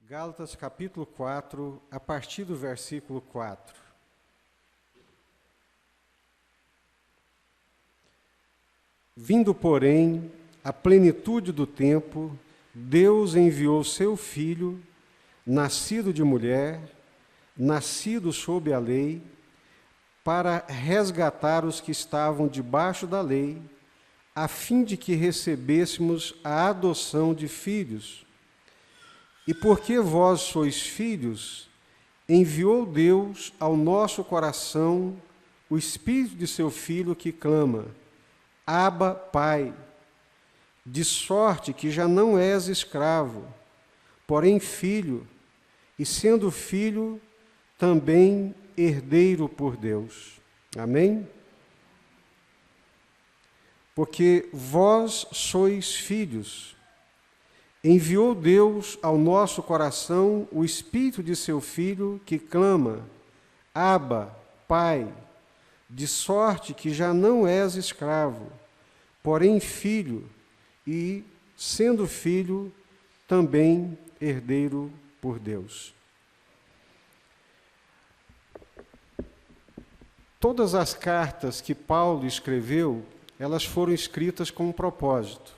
Gálatas capítulo 4, a partir do versículo 4. Vindo, porém, a plenitude do tempo, Deus enviou seu Filho, nascido de mulher, nascido sob a lei, para resgatar os que estavam debaixo da lei, a fim de que recebêssemos a adoção de filhos. E porque vós sois filhos, enviou Deus ao nosso coração o Espírito de seu Filho que clama: Abba, Pai. De sorte que já não és escravo, porém filho, e sendo filho, também herdeiro por Deus. Amém? Porque vós sois filhos, enviou Deus ao nosso coração o Espírito de seu Filho que clama: Abba, Pai. De sorte que já não és escravo, porém filho, e, sendo filho, também herdeiro por Deus. Todas as cartas que Paulo escreveu, elas foram escritas com um propósito.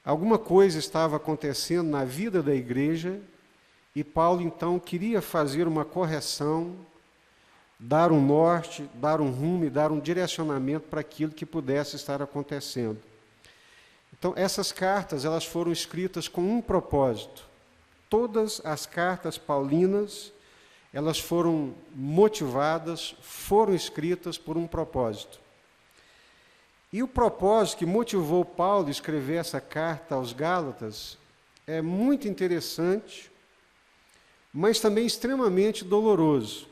Alguma coisa estava acontecendo na vida da igreja e Paulo, então, queria fazer uma correção, dar um norte, dar um rumo e dar um direcionamento para aquilo que pudesse estar acontecendo. Então, essas cartas, elas foram escritas com um propósito. Todas as cartas paulinas, elas foram motivadas, foram escritas por um propósito. E o propósito que motivou Paulo a escrever essa carta aos Gálatas é muito interessante, mas também extremamente doloroso.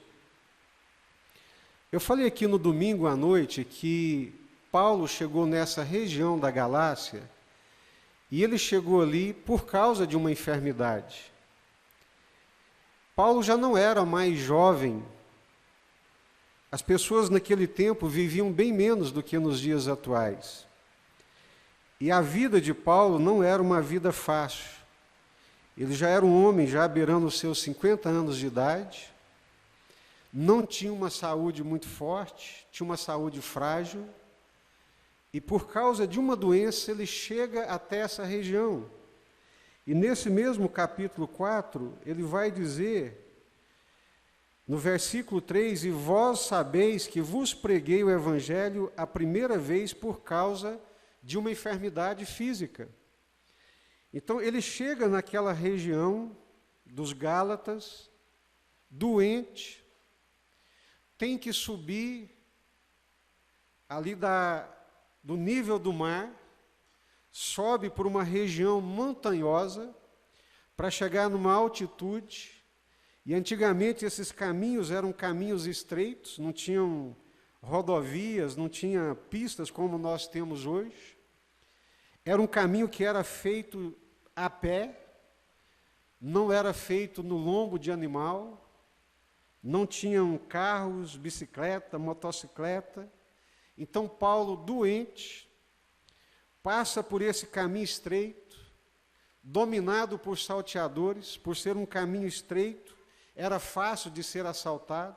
Eu falei aqui no domingo à noite que Paulo chegou nessa região da Galácia e ele chegou ali por causa de uma enfermidade. Paulo já não era mais jovem. As pessoas naquele tempo viviam bem menos do que nos dias atuais. E a vida de Paulo não era uma vida fácil. Ele já era um homem, já beirando os seus 50 anos de idade, não tinha uma saúde muito forte, tinha uma saúde frágil, e por causa de uma doença ele chega até essa região. E nesse mesmo capítulo 4, ele vai dizer, no versículo 3, e vós sabeis que vos preguei o Evangelho a primeira vez por causa de uma enfermidade física. Então ele chega naquela região dos Gálatas, doente, tem que subir ali do nível do mar, sobe por uma região montanhosa para chegar numa altitude, e antigamente esses caminhos eram caminhos estreitos, não tinham rodovias, não tinha pistas como nós temos hoje. Era um caminho que era feito a pé, não era feito no lombo de animal, não tinham carros, bicicleta, motocicleta. Então Paulo, doente, passa por esse caminho estreito, dominado por salteadores, por ser um caminho estreito, era fácil de ser assaltado.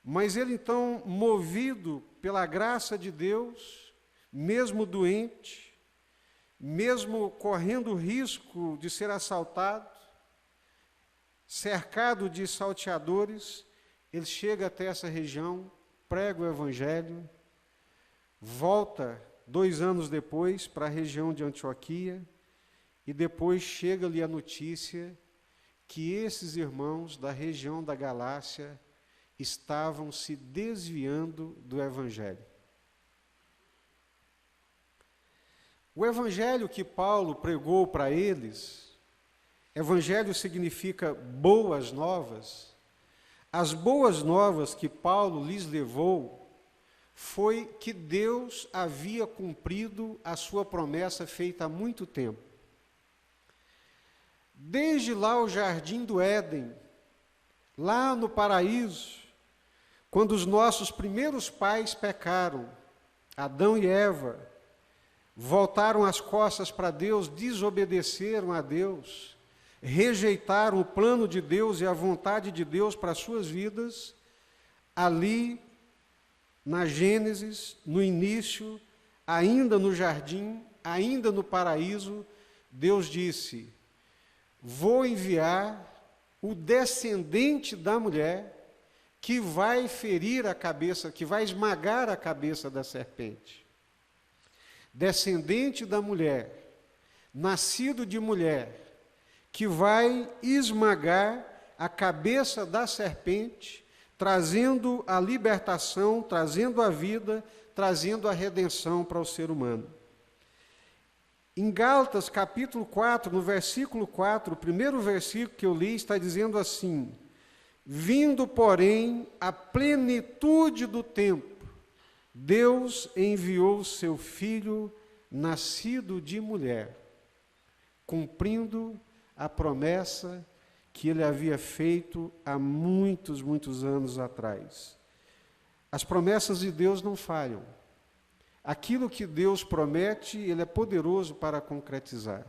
Mas ele então, movido pela graça de Deus, mesmo doente, mesmo correndo o risco de ser assaltado, cercado de salteadores, ele chega até essa região, prega o Evangelho, volta 2 anos depois para a região de Antioquia, e depois chega-lhe a notícia que esses irmãos da região da Galácia estavam se desviando do Evangelho. O Evangelho que Paulo pregou para eles, Evangelho significa boas novas. As boas novas que Paulo lhes levou foi que Deus havia cumprido a sua promessa feita há muito tempo. Desde lá o jardim do Éden, lá no paraíso, quando os nossos primeiros pais pecaram, Adão e Eva, voltaram as costas para Deus, desobedeceram a Deus, rejeitaram o plano de Deus e a vontade de Deus para as suas vidas, ali, na Gênesis, no início, ainda no jardim, ainda no paraíso, Deus disse: vou enviar o descendente da mulher que vai ferir a cabeça, que vai esmagar a cabeça da serpente. Descendente da mulher, nascido de mulher, que vai esmagar a cabeça da serpente, trazendo a libertação, trazendo a vida, trazendo a redenção para o ser humano. Em Gálatas, capítulo 4, no versículo 4, o primeiro versículo que eu li está dizendo assim: vindo, porém, a plenitude do tempo, Deus enviou seu Filho, nascido de mulher, cumprindo a promessa que ele havia feito há muitos, muitos anos atrás. As promessas de Deus não falham. Aquilo que Deus promete, Ele é poderoso para concretizar.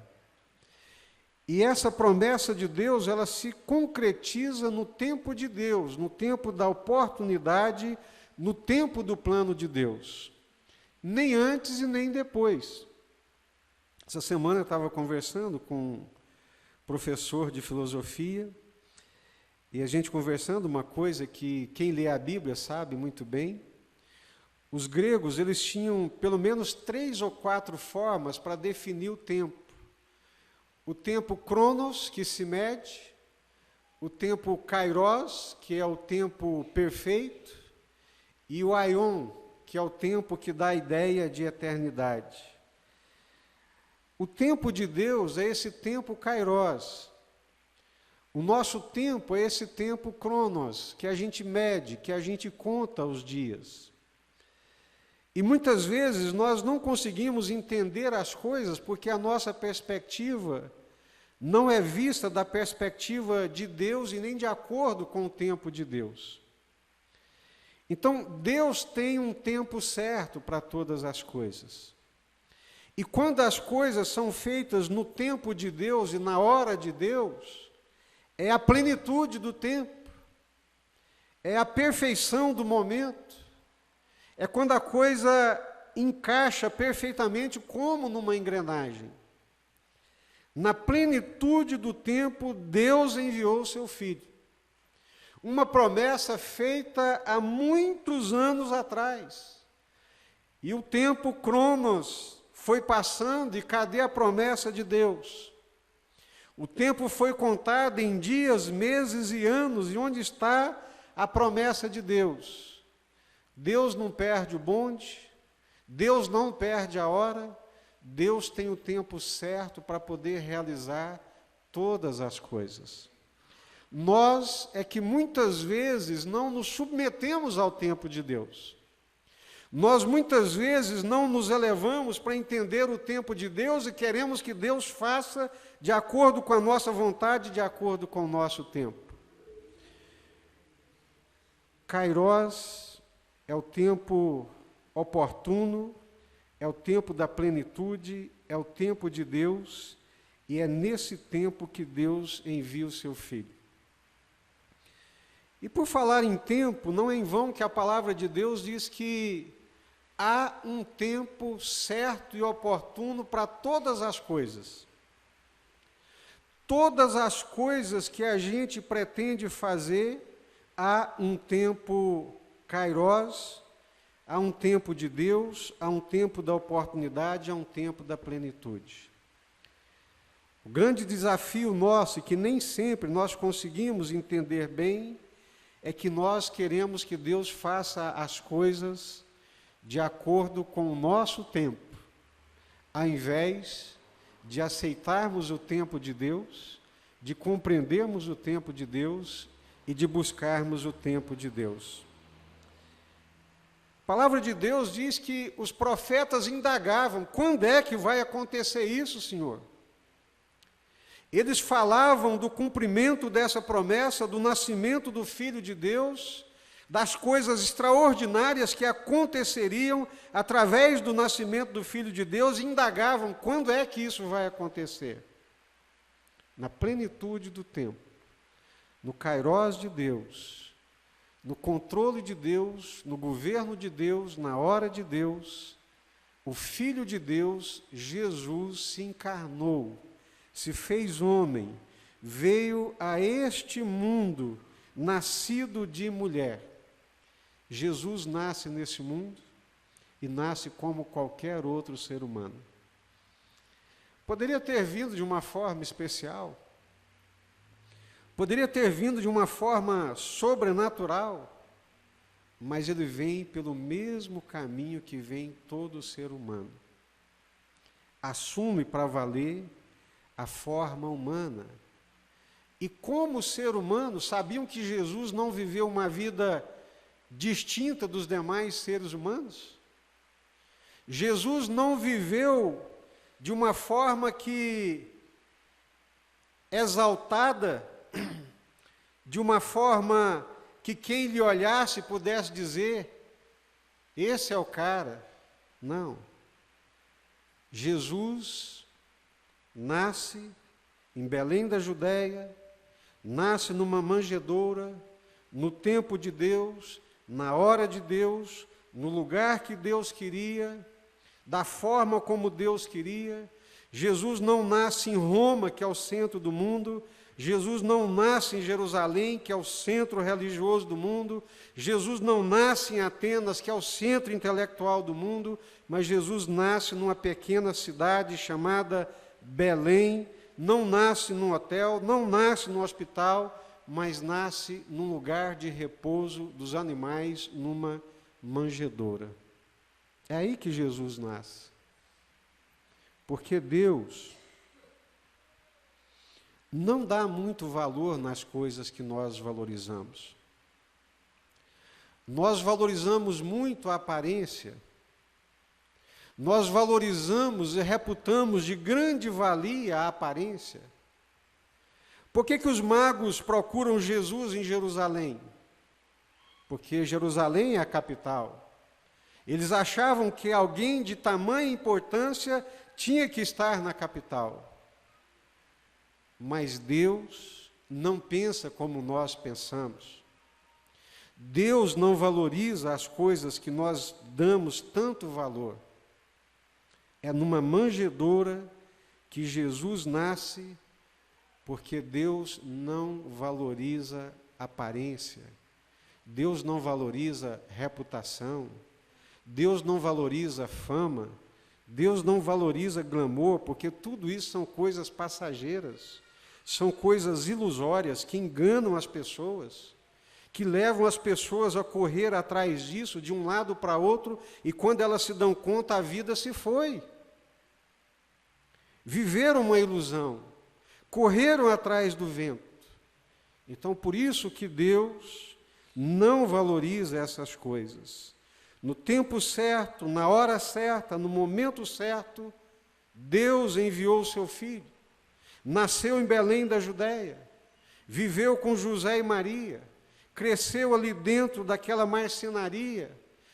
E essa promessa de Deus, ela se concretiza no tempo de Deus, no tempo da oportunidade, no tempo do plano de Deus. Nem antes e nem depois. Essa semana eu estava conversando com um professor de filosofia, e a gente conversando uma coisa que quem lê a Bíblia sabe muito bem. Os gregos, eles tinham pelo menos 3 ou 4 formas para definir o tempo. O tempo cronos, que se mede, o tempo kairos, que é o tempo perfeito, e o aion, que é o tempo que dá a ideia de eternidade. O tempo de Deus é esse tempo kairos. O nosso tempo é esse tempo cronos, que a gente mede, que a gente conta os dias. E muitas vezes nós não conseguimos entender as coisas porque a nossa perspectiva não é vista da perspectiva de Deus e nem de acordo com o tempo de Deus. Então, Deus tem um tempo certo para todas as coisas. E quando as coisas são feitas no tempo de Deus e na hora de Deus, é a plenitude do tempo, é a perfeição do momento. É quando a coisa encaixa perfeitamente como numa engrenagem. Na plenitude do tempo, Deus enviou o seu Filho. Uma promessa feita há muitos anos atrás. E o tempo cronos foi passando e cadê a promessa de Deus? O tempo foi contado em dias, meses e anos, e onde está a promessa de Deus? Deus não perde o bonde, Deus não perde a hora, Deus tem o tempo certo para poder realizar todas as coisas. Nós é que muitas vezes não nos submetemos ao tempo de Deus. Nós muitas vezes não nos elevamos para entender o tempo de Deus e queremos que Deus faça de acordo com a nossa vontade, de acordo com o nosso tempo. Kairos é o tempo oportuno, é o tempo da plenitude, é o tempo de Deus, e é nesse tempo que Deus envia o seu Filho. E por falar em tempo, não é em vão que a palavra de Deus diz que há um tempo certo e oportuno para todas as coisas. Todas as coisas que a gente pretende fazer, há um tempo kairos, há um tempo de Deus, há um tempo da oportunidade, há um tempo da plenitude. O grande desafio nosso, que nem sempre nós conseguimos entender bem, é que nós queremos que Deus faça as coisas de acordo com o nosso tempo, ao invés de aceitarmos o tempo de Deus, de compreendermos o tempo de Deus e de buscarmos o tempo de Deus. A palavra de Deus diz que os profetas indagavam: quando é que vai acontecer isso, Senhor? Eles falavam do cumprimento dessa promessa, do nascimento do Filho de Deus, das coisas extraordinárias que aconteceriam através do nascimento do Filho de Deus, e indagavam: quando é que isso vai acontecer? na plenitude do tempo, no kairós de Deus, no controle de Deus, no governo de Deus, na hora de Deus, o Filho de Deus, Jesus, se encarnou, se fez homem, veio a este mundo, nascido de mulher. Jesus nasce nesse mundo e nasce como qualquer outro ser humano. Poderia ter vindo de uma forma especial, poderia ter vindo de uma forma sobrenatural, mas ele vem pelo mesmo caminho que vem todo ser humano. Assume para valer a forma humana. E como ser humano, sabiam que Jesus não viveu uma vida distinta dos demais seres humanos? Jesus não viveu de uma forma que exaltada, de uma forma que quem lhe olhasse pudesse dizer, esse é o cara. Não. Jesus nasce em Belém da Judéia, nasce numa manjedoura, no tempo de Deus, na hora de Deus, no lugar que Deus queria, da forma como Deus queria. Jesus não nasce em Roma, que é o centro do mundo. Jesus não nasce em Jerusalém, que é o centro religioso do mundo. Jesus não nasce em Atenas, que é o centro intelectual do mundo. Mas Jesus nasce numa pequena cidade chamada Belém. Não nasce num hotel, não nasce no hospital, mas nasce num lugar de repouso dos animais, numa manjedoura. É aí que Jesus nasce. Porque Deus não dá muito valor nas coisas que nós valorizamos. Nós valorizamos muito a aparência. Nós valorizamos e reputamos de grande valia a aparência. Por que que os magos procuram Jesus em Jerusalém? Porque Jerusalém é a capital. Eles achavam que alguém de tamanha importância tinha que estar na capital. Mas Deus não pensa como nós pensamos. Deus não valoriza as coisas que nós damos tanto valor. É numa manjedoura que Jesus nasce, porque Deus não valoriza aparência, Deus não valoriza reputação, Deus não valoriza fama, Deus não valoriza glamour, porque tudo isso são coisas passageiras, são coisas ilusórias que enganam as pessoas, que levam as pessoas a correr atrás disso, de um lado para outro, e quando elas se dão conta, a vida se foi. Viveram uma ilusão, correram atrás do vento. Então, por isso que Deus não valoriza essas coisas. No tempo certo, na hora certa, no momento certo, Deus enviou o seu Filho. Nasceu em Belém da Judéia, viveu com José e Maria, cresceu ali dentro daquela marcenaria,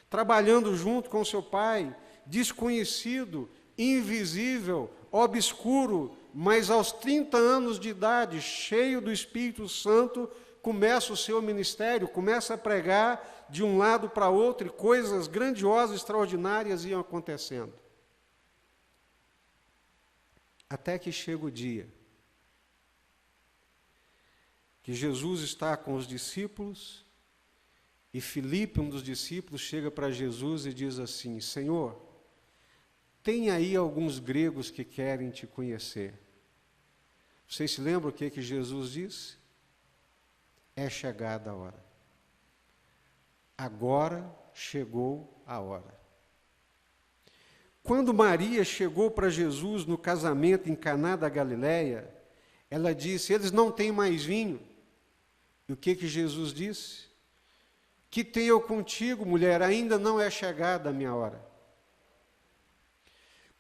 trabalhando junto com seu pai, desconhecido, invisível, obscuro, mas aos 30 anos de idade, cheio do Espírito Santo, começa o seu ministério, começa a pregar de um lado para outro, e coisas grandiosas, extraordinárias iam acontecendo. Até que chega o dia que Jesus está com os discípulos, e Filipe, um dos discípulos, chega para Jesus e diz assim: Senhor, tem aí alguns gregos que querem te conhecer. Vocês se lembram o que Jesus disse? É chegada a hora. Agora chegou a hora. Quando Maria chegou para Jesus no casamento em Caná da Galileia, ela disse: eles não têm mais vinho. E o que Jesus disse? Que tenho eu contigo, mulher, ainda não é chegada a minha hora.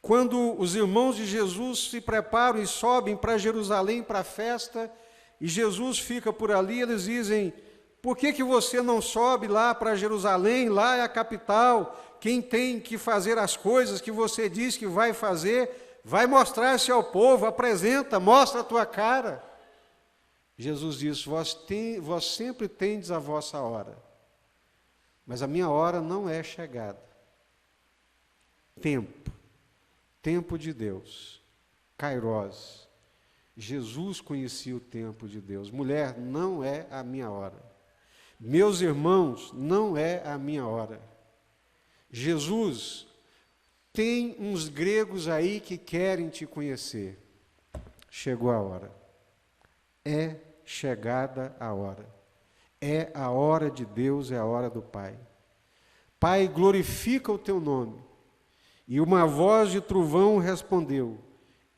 Quando os irmãos de Jesus se preparam e sobem para Jerusalém para a festa, e Jesus fica por ali, eles dizem: por que você não sobe lá para Jerusalém? Lá é a capital, quem tem que fazer as coisas que você diz que vai fazer, vai mostrar-se ao povo, apresenta, mostra a tua cara. Jesus disse, vós sempre tendes a vossa hora, mas a minha hora não é chegada. Tempo de Deus, Kairos. Jesus conhecia o tempo de Deus. Mulher, não é a minha hora. Meus irmãos, não é a minha hora. Jesus, tem uns gregos aí que querem te conhecer. Chegou a hora. É chegada a hora. É a hora de Deus, é a hora do Pai. Pai, glorifica o teu nome. E uma voz de trovão respondeu,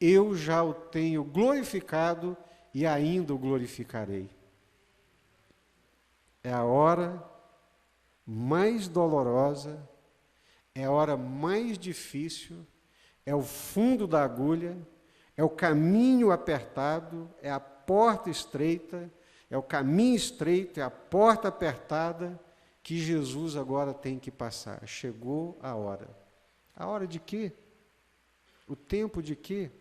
eu já o tenho glorificado e ainda o glorificarei. É a hora mais dolorosa, é a hora mais difícil, é o fundo da agulha, é o caminho apertado, é a porta estreita, é o caminho estreito, é a porta apertada que Jesus agora tem que passar. Chegou a hora. A hora de quê? O tempo de quê?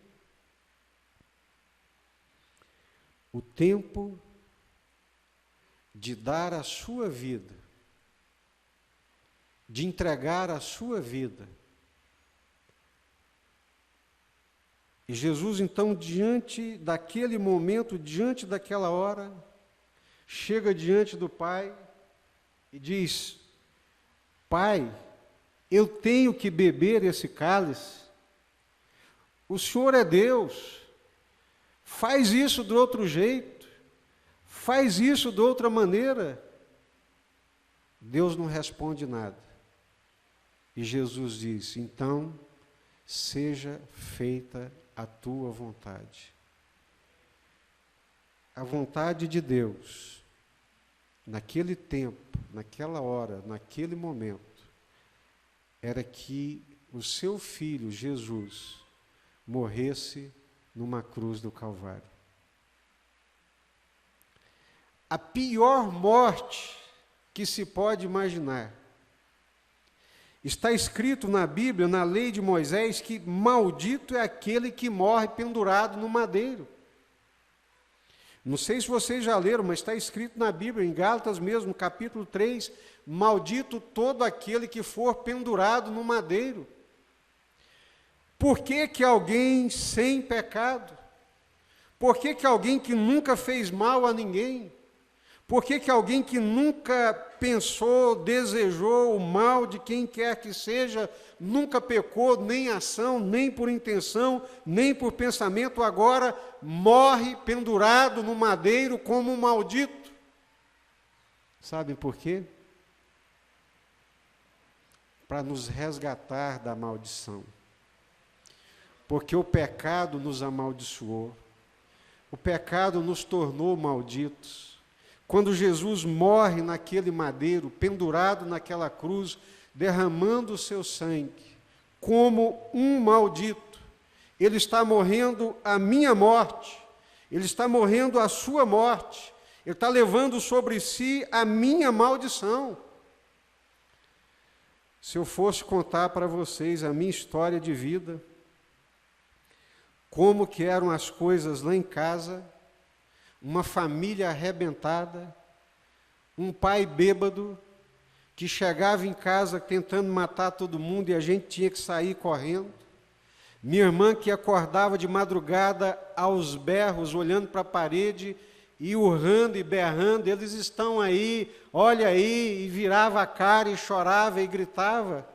O tempo de dar a sua vida, de entregar a sua vida. E Jesus, então, diante daquele momento, diante daquela hora, chega diante do Pai e diz, Pai, eu tenho que beber esse cálice, o Senhor é Deus, faz isso de outro jeito, faz isso de outra maneira. Deus não responde nada. E Jesus diz, então, seja feita a tua vontade. A vontade de Deus, naquele tempo, naquela hora, naquele momento, era que o seu filho, Jesus, morresse numa cruz do Calvário. A pior morte que se pode imaginar. Está escrito na Bíblia, na lei de Moisés, que maldito é aquele que morre pendurado no madeiro. Não sei se vocês já leram, mas está escrito na Bíblia, em Gálatas mesmo, capítulo 3, maldito todo aquele que for pendurado no madeiro. Por que que alguém sem pecado? Por que que alguém que nunca fez mal a ninguém? Por que que alguém que nunca pensou, desejou o mal de quem quer que seja, nunca pecou, nem ação, nem por intenção, nem por pensamento, agora morre pendurado no madeiro como um maldito? Sabem por quê? Para nos resgatar da maldição. Porque o pecado nos amaldiçoou, o pecado nos tornou malditos. Quando Jesus morre naquele madeiro, pendurado naquela cruz, derramando o seu sangue, como um maldito, ele está morrendo a minha morte, ele está morrendo a sua morte, ele está levando sobre si a minha maldição. Se eu fosse contar para vocês a minha história de vida, como que eram as coisas lá em casa, uma família arrebentada, um pai bêbado, que chegava em casa tentando matar todo mundo e a gente tinha que sair correndo, minha irmã que acordava de madrugada aos berros, olhando para a parede e urrando e berrando, eles estão aí, olha aí, e virava a cara e chorava e gritava.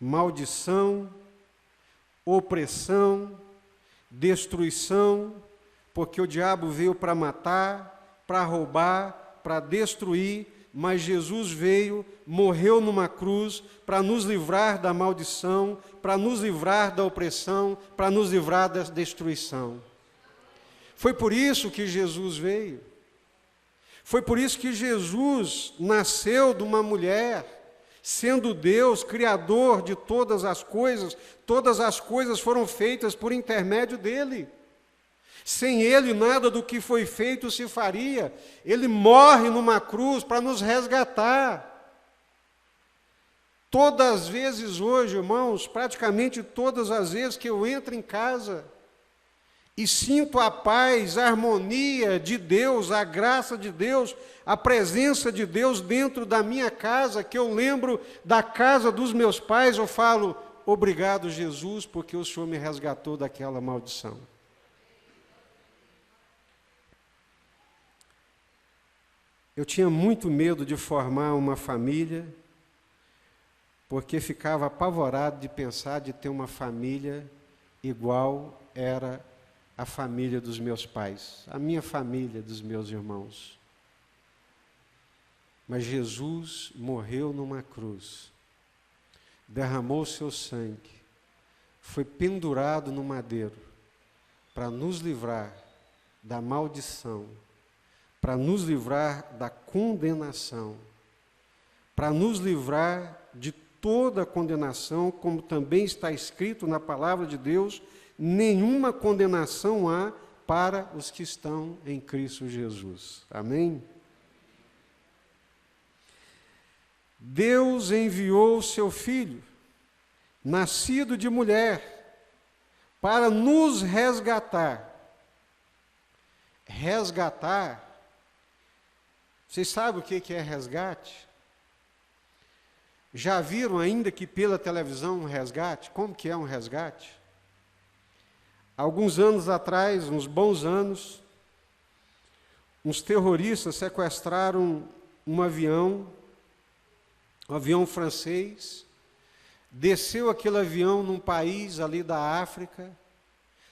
Maldição, opressão, destruição, porque o diabo veio para matar, para roubar, para destruir, mas Jesus veio, morreu numa cruz para nos livrar da maldição, para nos livrar da opressão, para nos livrar da destruição. Foi por isso que Jesus veio. Foi por isso que Jesus nasceu de uma mulher, sendo Deus, Criador de todas as coisas foram feitas por intermédio dele. Sem ele, nada do que foi feito se faria. Ele morre numa cruz para nos resgatar. Todas as vezes hoje, irmãos, praticamente todas as vezes que eu entro em casa e sinto a paz, a harmonia de Deus, a graça de Deus, a presença de Deus dentro da minha casa, que eu lembro da casa dos meus pais, eu falo, obrigado, Jesus, porque o Senhor me resgatou daquela maldição. Eu tinha muito medo de formar uma família, porque ficava apavorado de pensar de ter uma família igual era a família dos meus pais, a minha família, dos meus irmãos. Mas Jesus morreu numa cruz, derramou seu sangue, foi pendurado no madeiro para nos livrar da maldição, para nos livrar da condenação, para nos livrar de toda a condenação, como também está escrito na palavra de Deus, nenhuma condenação há para os que estão em Cristo Jesus. Amém? Deus enviou o seu Filho, nascido de mulher, para nos resgatar. Resgatar, vocês sabem o que é resgate? Já viram ainda que pela televisão um resgate? Como que é um resgate? Alguns anos atrás, uns bons anos, uns terroristas sequestraram um avião francês, desceu aquele avião num país ali da África,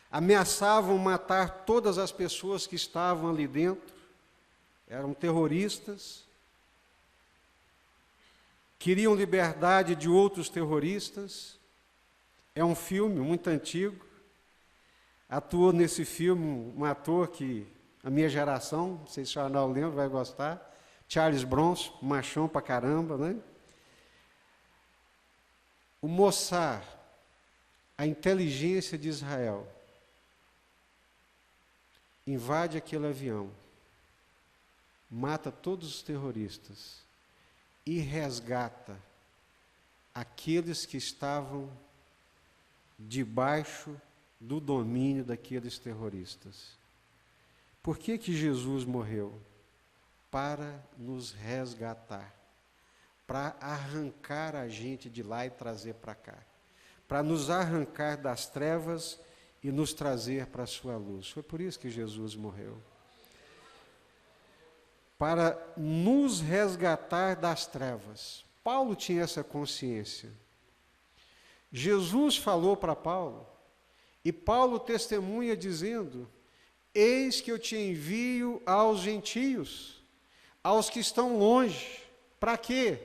ameaçavam matar todas as pessoas que estavam ali dentro, eram terroristas, queriam liberdade de outros terroristas. É um filme muito antigo. Atuou nesse filme um ator que a minha geração, não sei se o Arnaldo lembra, vai gostar, Charles Bronson, machão pra caramba, né? O Mossad, a inteligência de Israel, invade aquele avião, mata todos os terroristas e resgata aqueles que estavam debaixo do domínio daqueles terroristas. Por que Jesus morreu? Para nos resgatar, para arrancar a gente de lá e trazer para cá, para nos arrancar das trevas e nos trazer para a sua luz. Foi por isso que Jesus morreu. Para nos resgatar das trevas. Paulo tinha essa consciência. Jesus falou para Paulo, e Paulo testemunha dizendo, eis que eu te envio aos gentios, aos que estão longe. Para quê?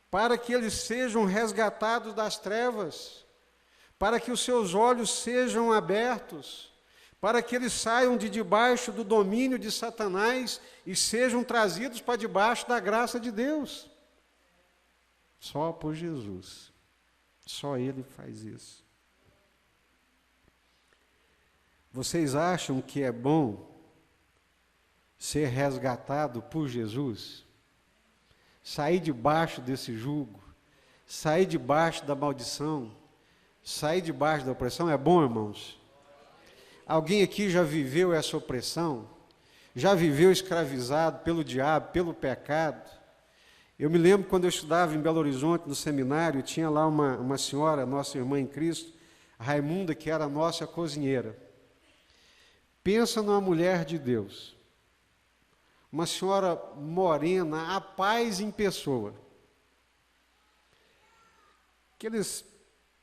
Para que eles sejam resgatados das trevas, para que os seus olhos sejam abertos, para que eles saiam de debaixo do domínio de Satanás e sejam trazidos para debaixo da graça de Deus. Só por Jesus. Só Ele faz isso. Vocês acham que é bom ser resgatado por Jesus? Sair debaixo desse jugo, sair debaixo da maldição, sair debaixo da opressão, é bom, irmãos? Alguém aqui já viveu essa opressão? Já viveu escravizado pelo diabo, pelo pecado? Eu me lembro quando eu estudava em Belo Horizonte, no seminário, tinha lá uma senhora, nossa irmã em Cristo, Raimunda, que era a nossa cozinheira. Pensa numa mulher de Deus. Uma senhora morena, a paz em pessoa. Aqueles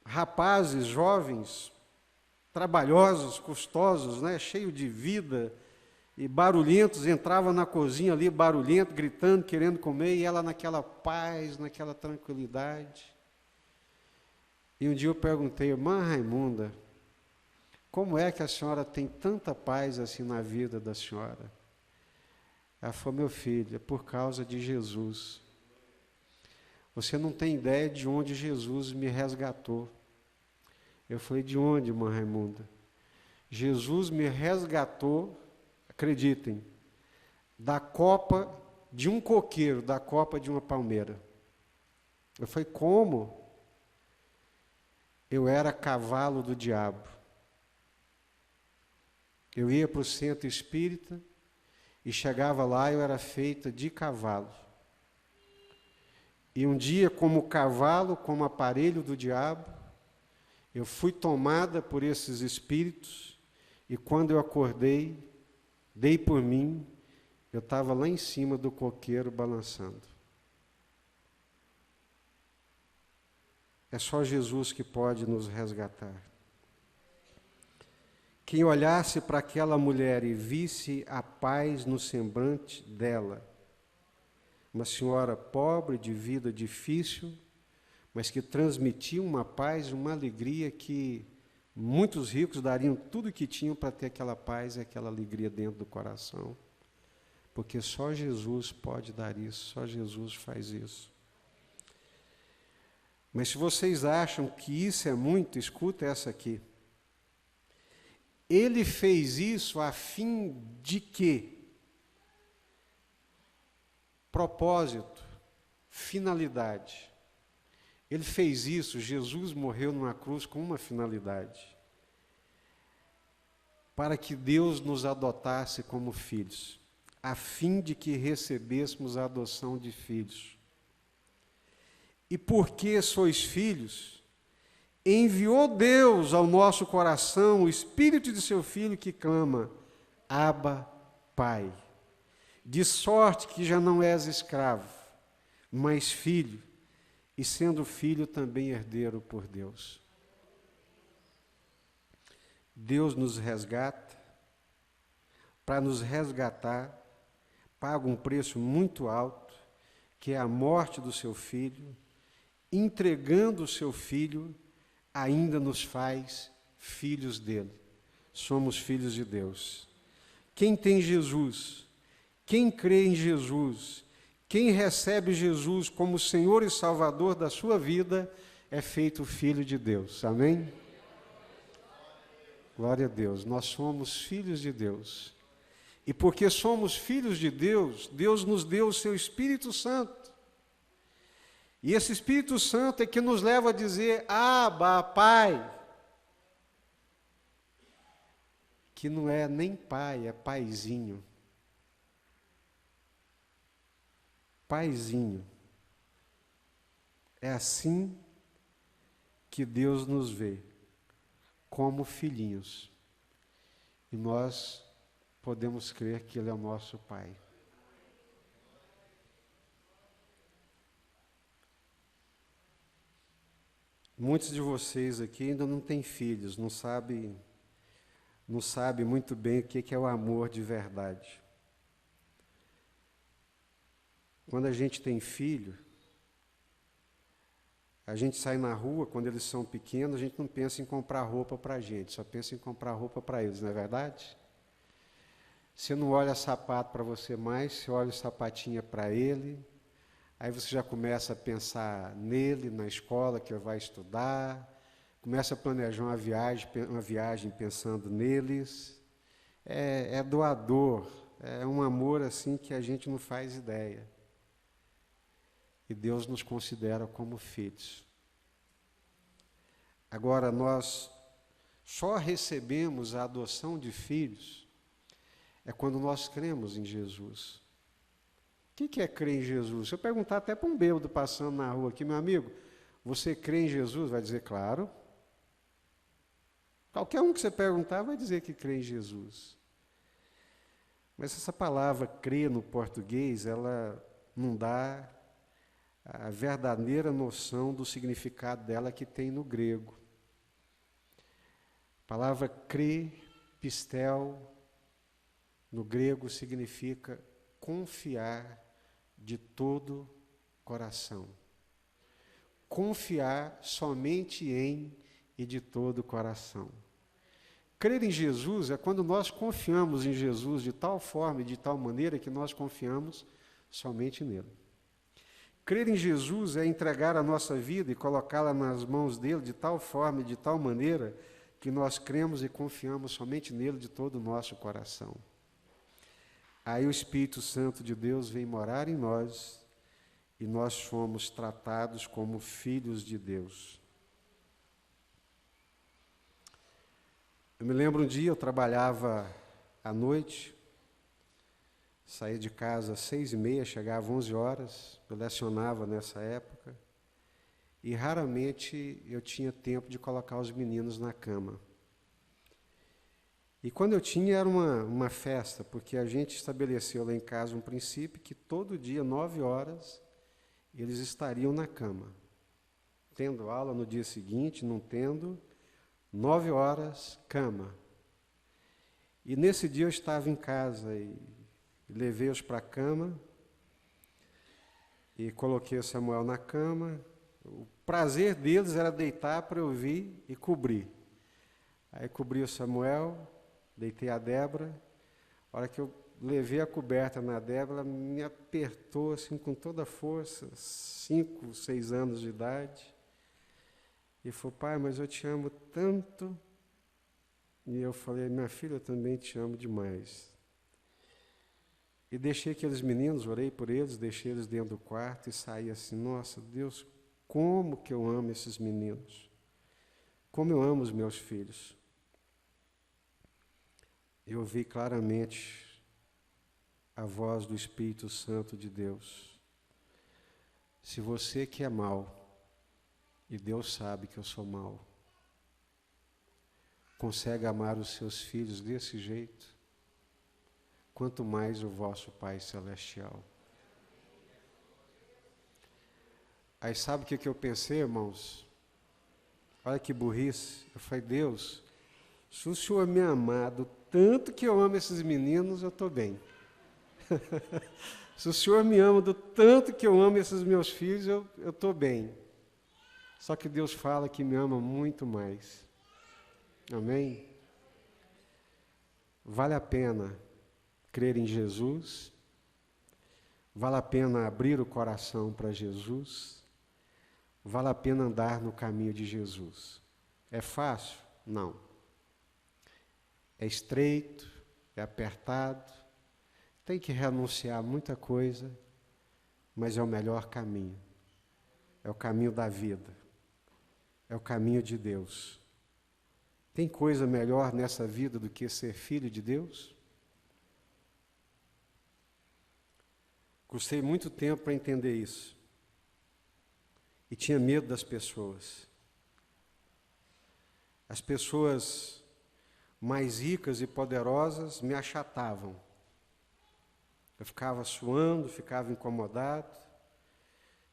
rapazes jovens, trabalhosos, custosos, né, cheios de vida e barulhentos, entravam na cozinha ali, barulhento, gritando, querendo comer, e ela naquela paz, naquela tranquilidade. E um dia eu perguntei, irmã Raimunda, como é que a senhora tem tanta paz assim na vida da senhora? Ela falou, meu filho, é por causa de Jesus. Você não tem ideia de onde Jesus me resgatou. Eu falei, de onde, irmã Raimunda? Jesus me resgatou, acreditem, da copa de um coqueiro, da copa de uma palmeira. Foi como eu era cavalo do diabo. Eu ia para o centro espírita e chegava lá e eu era feita de cavalo. E um dia, como cavalo, como aparelho do diabo, eu fui tomada por esses espíritos e quando eu acordei, dei por mim, eu estava lá em cima do coqueiro balançando. É só Jesus que pode nos resgatar. Quem olhasse para aquela mulher e visse a paz no semblante dela, uma senhora pobre, de vida difícil, mas que transmitia uma paz, uma alegria que muitos ricos dariam tudo o que tinham para ter aquela paz e aquela alegria dentro do coração. Porque só Jesus pode dar isso, só Jesus faz isso. Mas se vocês acham que isso é muito, escuta essa aqui. Ele fez isso a fim de quê? Propósito, finalidade. Ele fez isso, Jesus morreu numa cruz com uma finalidade. Para que Deus nos adotasse como filhos, a fim de que recebêssemos a adoção de filhos. E porque sois filhos, enviou Deus ao nosso coração o Espírito de seu Filho que clama, Abba, Pai. De sorte que já não és escravo, mas filho, e sendo filho também herdeiro por Deus. Deus nos resgata, para nos resgatar, paga um preço muito alto, que é a morte do seu filho, entregando o seu filho, ainda nos faz filhos dele. Somos filhos de Deus. Quem tem Jesus, quem crê em Jesus, quem recebe Jesus como Senhor e Salvador da sua vida, é feito filho de Deus. Amém? Glória a Deus. Nós somos filhos de Deus. E porque somos filhos de Deus, Deus nos deu o seu Espírito Santo. E esse Espírito Santo é que nos leva a dizer, Abba, Pai. Que não é nem pai, é paizinho. Paizinho. É assim que Deus nos vê, como filhinhos. E nós podemos crer que Ele é o nosso Pai. Muitos de vocês aqui ainda não têm filhos, não sabem muito bem o que é o amor de verdade. Quando a gente tem filho, a gente sai na rua, quando eles são pequenos, a gente não pensa em comprar roupa para a gente, só pensa em comprar roupa para eles, não é verdade? Você não olha sapato para você mais, você olha o sapatinho para ele, aí você já começa a pensar nele, na escola que vai estudar, começa a planejar uma viagem pensando neles. É doador, é um amor assim que a gente não faz ideia. E Deus nos considera como filhos. Agora, nós só recebemos a adoção de filhos é quando nós cremos em Jesus. O que é crer em Jesus? Se eu perguntar até para um bêbado passando na rua aqui, meu amigo, você crê em Jesus? Vai dizer, claro. Qualquer um que você perguntar vai dizer que crê em Jesus. Mas essa palavra crer no português, ela não dá a verdadeira noção do significado dela que tem no grego. A palavra crer, pistel, no grego significa confiar de todo coração. Confiar somente em e de todo coração. Crer em Jesus é quando nós confiamos em Jesus de tal forma e de tal maneira que nós confiamos somente nele. Crer em Jesus é entregar a nossa vida e colocá-la nas mãos dele de tal forma e de tal maneira que nós cremos e confiamos somente nele de todo o nosso coração. Aí o Espírito Santo de Deus vem morar em nós e nós fomos tratados como filhos de Deus. Eu me lembro um dia, eu trabalhava à noite, saía de casa às 6h30, chegava às 11 horas, eu lecionava nessa época, e raramente eu tinha tempo de colocar os meninos na cama. E quando eu tinha, era uma festa, porque a gente estabeleceu lá em casa um princípio que todo dia, 9 horas, eles estariam na cama. Tendo aula no dia seguinte, não tendo, 9 horas, cama. E nesse dia eu estava em casa e levei-os para a cama e coloquei o Samuel na cama. O prazer deles era deitar para eu vir e cobrir. Aí cobri o Samuel, deitei a Débora. A hora que eu levei a coberta na Débora, ela me apertou assim com toda a força, 5, 6 anos de idade. E falou: pai, mas eu te amo tanto. E eu falei: minha filha, eu também te amo demais. E deixei aqueles meninos, orei por eles, deixei eles dentro do quarto e saí assim: nossa, Deus, como que eu amo esses meninos. Como eu amo os meus filhos. Eu ouvi claramente a voz do Espírito Santo de Deus. Se você que é mau, e Deus sabe que eu sou mau, consegue amar os seus filhos desse jeito, quanto mais o vosso Pai Celestial. Aí sabe o que eu pensei, irmãos? Olha que burrice. Eu falei: Deus, se o Senhor me amar do tanto que eu amo esses meninos, eu estou bem. Se o Senhor me ama do tanto que eu amo esses meus filhos, eu estou bem. Só que Deus fala que me ama muito mais. Amém? Vale a pena crer em Jesus, vale a pena abrir o coração para Jesus, vale a pena andar no caminho de Jesus. É fácil? Não. É estreito, é apertado, tem que renunciar a muita coisa, mas é o melhor caminho. É o caminho da vida. É o caminho de Deus. Tem coisa melhor nessa vida do que ser filho de Deus? Custei muito tempo para entender isso. E tinha medo das pessoas. As pessoas mais ricas e poderosas me achatavam. Eu ficava suando, ficava incomodado.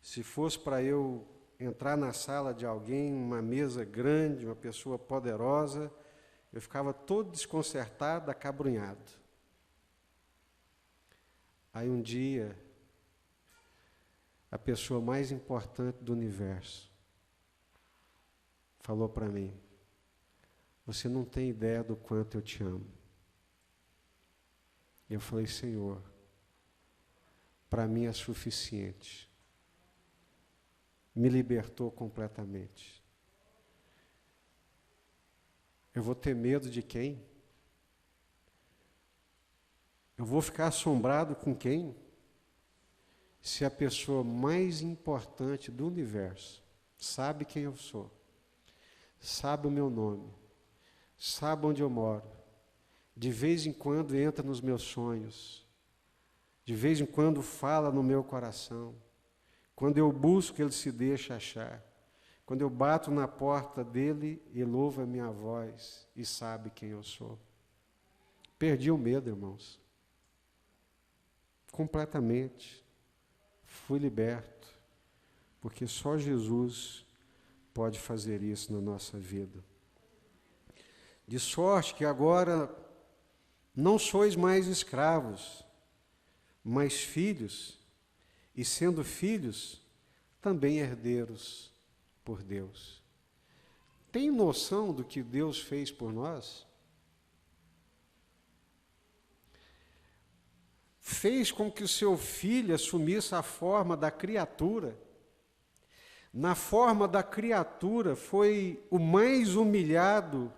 Se fosse para eu entrar na sala de alguém, uma mesa grande, uma pessoa poderosa, eu ficava todo desconcertado, acabrunhado. Aí um dia, a pessoa mais importante do universo falou para mim: você não tem ideia do quanto eu te amo. E eu falei: Senhor, para mim é suficiente. Me libertou completamente. Eu vou ter medo de quem? Eu vou ficar assombrado com quem? Se a pessoa mais importante do universo sabe quem eu sou, sabe o meu nome, sabe onde eu moro, de vez em quando entra nos meus sonhos, de vez em quando fala no meu coração, quando eu busco, ele se deixa achar. Quando eu bato na porta dele, ele ouve a minha voz e sabe quem eu sou. Perdi o medo, irmãos. Completamente. Fui liberto. Porque só Jesus pode fazer isso na nossa vida. De sorte que agora não sois mais escravos, mas filhos, e sendo filhos, também herdeiros por Deus. Tem noção do que Deus fez por nós? Fez com que o seu filho assumisse a forma da criatura. Na forma da criatura, foi o mais humilhado,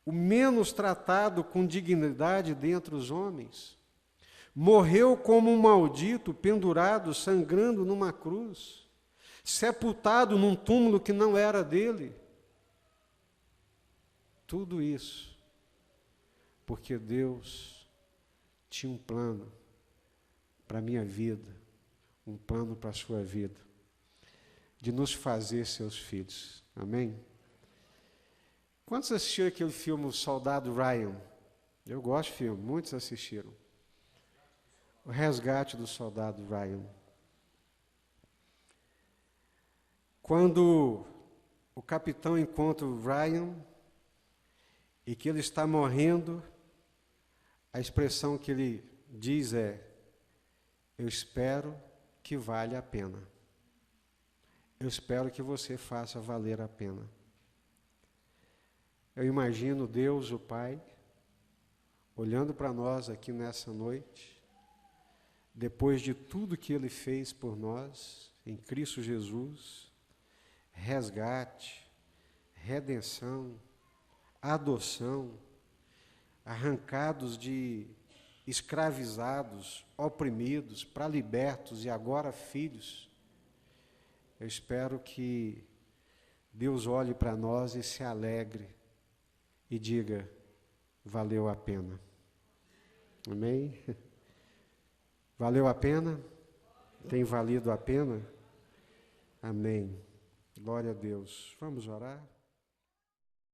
o menos tratado com dignidade dentre os homens. Morreu como um maldito, pendurado, sangrando numa cruz, sepultado num túmulo que não era dele. Tudo isso porque Deus tinha um plano para a minha vida, um plano para a sua vida, de nos fazer seus filhos. Amém? Quantos assistiram aquele filme O Soldado Ryan? Eu gosto de filme, muitos assistiram. O Resgate do Soldado Ryan. Quando o capitão encontra o Ryan e que ele está morrendo, a expressão que ele diz é: eu espero que valha a pena. Eu espero que você faça valer a pena. Eu imagino Deus, o Pai, olhando para nós aqui nessa noite, depois de tudo que Ele fez por nós, em Cristo Jesus, resgate, redenção, adoção, arrancados de escravizados, oprimidos, para libertos e agora filhos. Eu espero que Deus olhe para nós e se alegre e diga: valeu a pena. Amém? Valeu a pena? Tem valido a pena? Amém. Glória a Deus. Vamos orar?